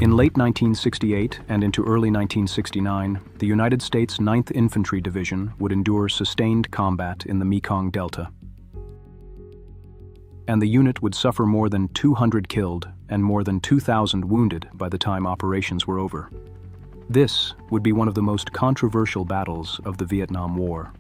In late 1968 and into early 1969, the United States 9th Infantry Division would endure sustained combat in the Mekong Delta. And the unit would suffer more than 200 killed and more than 2,000 wounded by the time operations were over. This would be one of the most controversial battles of the Vietnam War.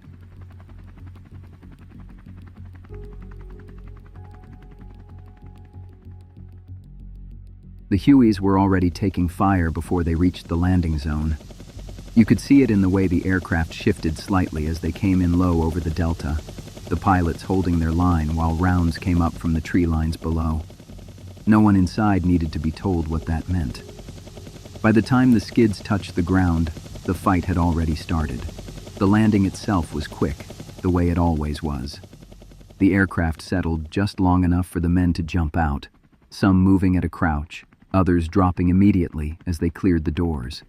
The Hueys were already taking fire before they reached the landing zone. You could see it in the way the aircraft shifted slightly as they came in low over the delta, the pilots holding their line while rounds came up from the tree lines below. No one inside needed to be told what that meant. By the time the skids touched the ground, the fight had already started. The landing itself was quick, the way it always was. The aircraft settled just long enough for the men to jump out, some moving at a crouch, others dropping immediately as they cleared the doors.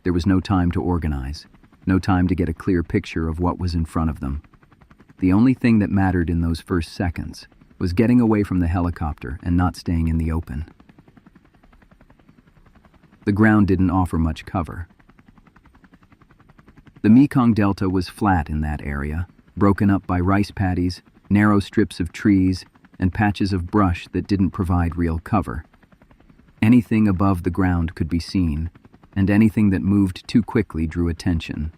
There was no time to organize, no time to get a clear picture of what was in front of them. The only thing that mattered in those first seconds was getting away from the helicopter and not staying in the open. The ground didn't offer much cover. The Mekong Delta was flat in that area, broken up by rice paddies, narrow strips of trees, and patches of brush that didn't provide real cover. Anything above the ground could be seen, and anything that moved too quickly drew attention.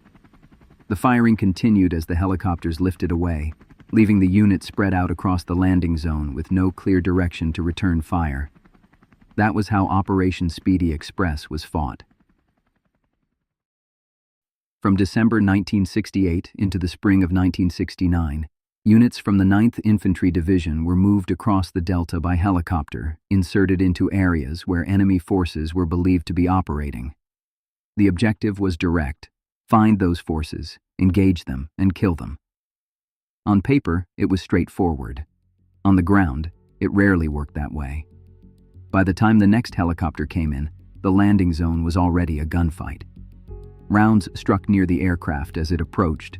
The firing continued as the helicopters lifted away, leaving the unit spread out across the landing zone with no clear direction to return fire. That was how Operation Speedy Express was fought. From December 1968 into the spring of 1969, units from the 9th Infantry Division were moved across the Delta by helicopter, inserted into areas where enemy forces were believed to be operating. The objective was direct: find those forces, engage them, and kill them. On paper, it was straightforward. On the ground, it rarely worked that way. By the time the next helicopter came in, the landing zone was already a gunfight. Rounds struck near the aircraft as it approached,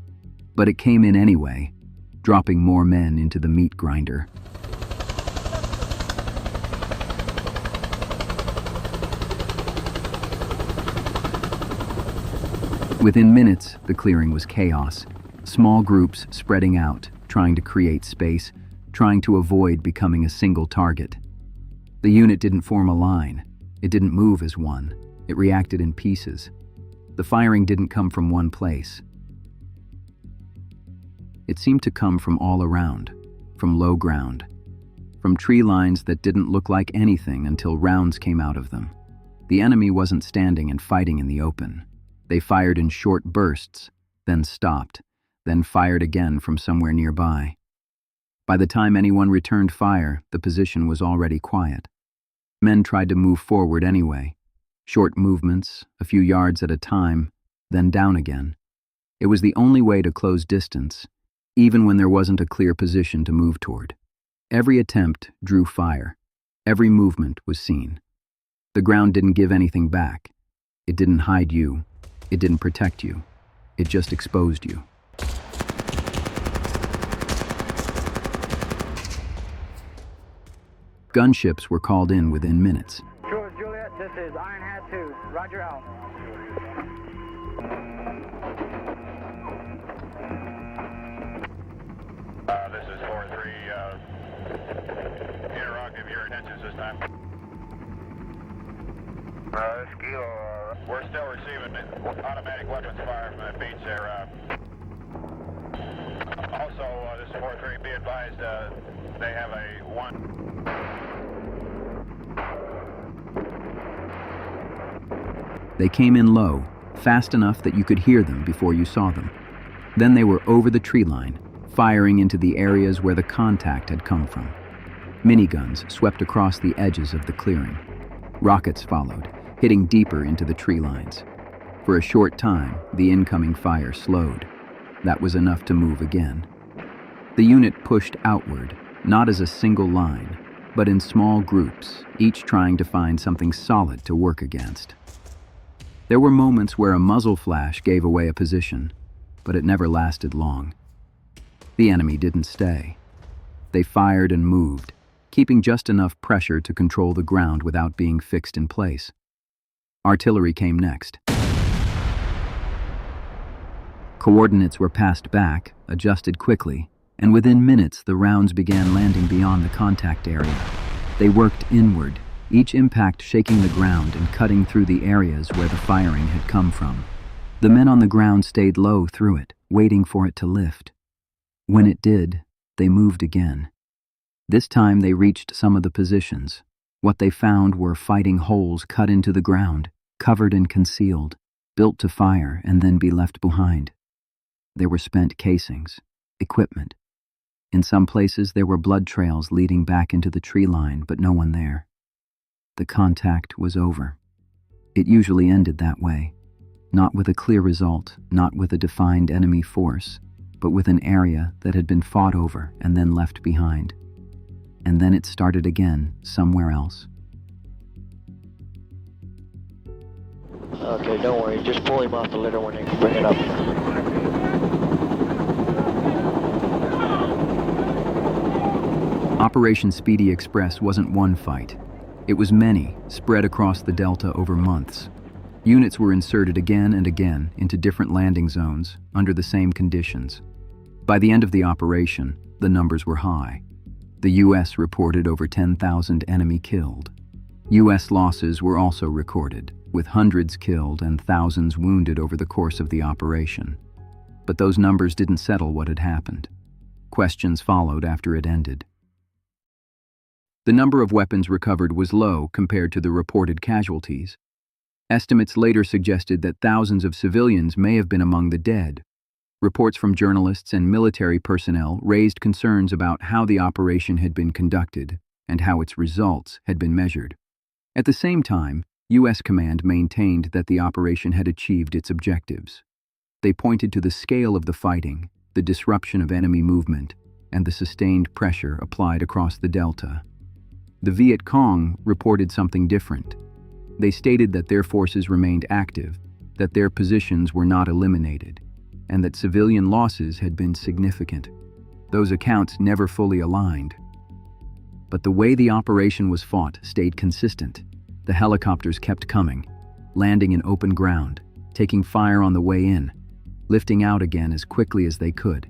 but it came in anyway, dropping more men into the meat grinder. Within minutes, the clearing was chaos. Small groups spreading out, trying to create space, trying to avoid becoming a single target. The unit didn't form a line. It didn't move as one. It reacted in pieces. The firing didn't come from one place. It seemed to come from all around, from low ground, from tree lines that didn't look like anything until rounds came out of them. The enemy wasn't standing and fighting in the open. They fired in short bursts, then stopped, then fired again from somewhere nearby. By the time anyone returned fire, the position was already quiet. Men tried to move forward anyway. Short movements, a few yards at a time, then down again. It was the only way to close distance, even when there wasn't a clear position to move toward. Every attempt drew fire. Every movement was seen. The ground didn't give anything back. It didn't hide you. It didn't protect you. It just exposed you. Gunships were called in within minutes. George Juliet, this is Iron Hat 2. Roger out. This is 4-3. Interrogative, your intentions this time. We're still receiving automatic weapons fire from that beach there. Also, this is 4-3. Be advised, they have a 1. They came in low, fast enough that you could hear them before you saw them. Then they were over the tree line, firing into the areas where the contact had come from. Miniguns swept across the edges of the clearing. Rockets followed, hitting deeper into the tree lines. For a short time, the incoming fire slowed. That was enough to move again. The unit pushed outward, not as a single line, but in small groups, each trying to find something solid to work against. There were moments where a muzzle flash gave away a position, but it never lasted long. The enemy didn't stay. They fired and moved, keeping just enough pressure to control the ground without being fixed in place. Artillery came next. Coordinates were passed back, adjusted quickly, and within minutes the rounds began landing beyond the contact area. They worked inward, each impact shaking the ground and cutting through the areas where the firing had come from. The men on the ground stayed low through it, waiting for it to lift. When it did, they moved again. This time they reached some of the positions. What they found were fighting holes cut into the ground, covered and concealed, built to fire and then be left behind. There were spent casings, equipment. In some places there were blood trails leading back into the tree line, but no one there. The contact was over. It usually ended that way. Not with a clear result, not with a defined enemy force, but with an area that had been fought over and then left behind. And then it started again, somewhere else. Okay, don't worry. Just pull him off the litter when they bring it up. Operation Speedy Express wasn't one fight. It was many, spread across the Delta over months. Units were inserted again and again into different landing zones under the same conditions. By the end of the operation, the numbers were high. The U.S. reported over 10,000 enemy killed. U.S. losses were also recorded, with hundreds killed and thousands wounded over the course of the operation. But those numbers didn't settle what had happened. Questions followed after it ended. The number of weapons recovered was low compared to the reported casualties. Estimates later suggested that thousands of civilians may have been among the dead. Reports from journalists and military personnel raised concerns about how the operation had been conducted and how its results had been measured. At the same time, U.S. command maintained that the operation had achieved its objectives. They pointed to the scale of the fighting, the disruption of enemy movement, and the sustained pressure applied across the Delta. The Viet Cong reported something different. They stated that their forces remained active, that their positions were not eliminated, and that civilian losses had been significant. Those accounts never fully aligned. But the way the operation was fought stayed consistent. The helicopters kept coming, landing in open ground, taking fire on the way in, lifting out again as quickly as they could.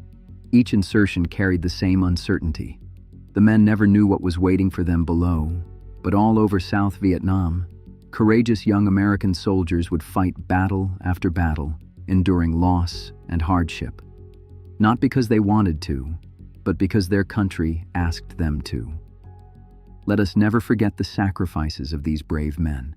Each insertion carried the same uncertainty. The men never knew what was waiting for them below, but all over South Vietnam, courageous young American soldiers would fight battle after battle, enduring loss and hardship. Not because they wanted to, but because their country asked them to. Let us never forget the sacrifices of these brave men.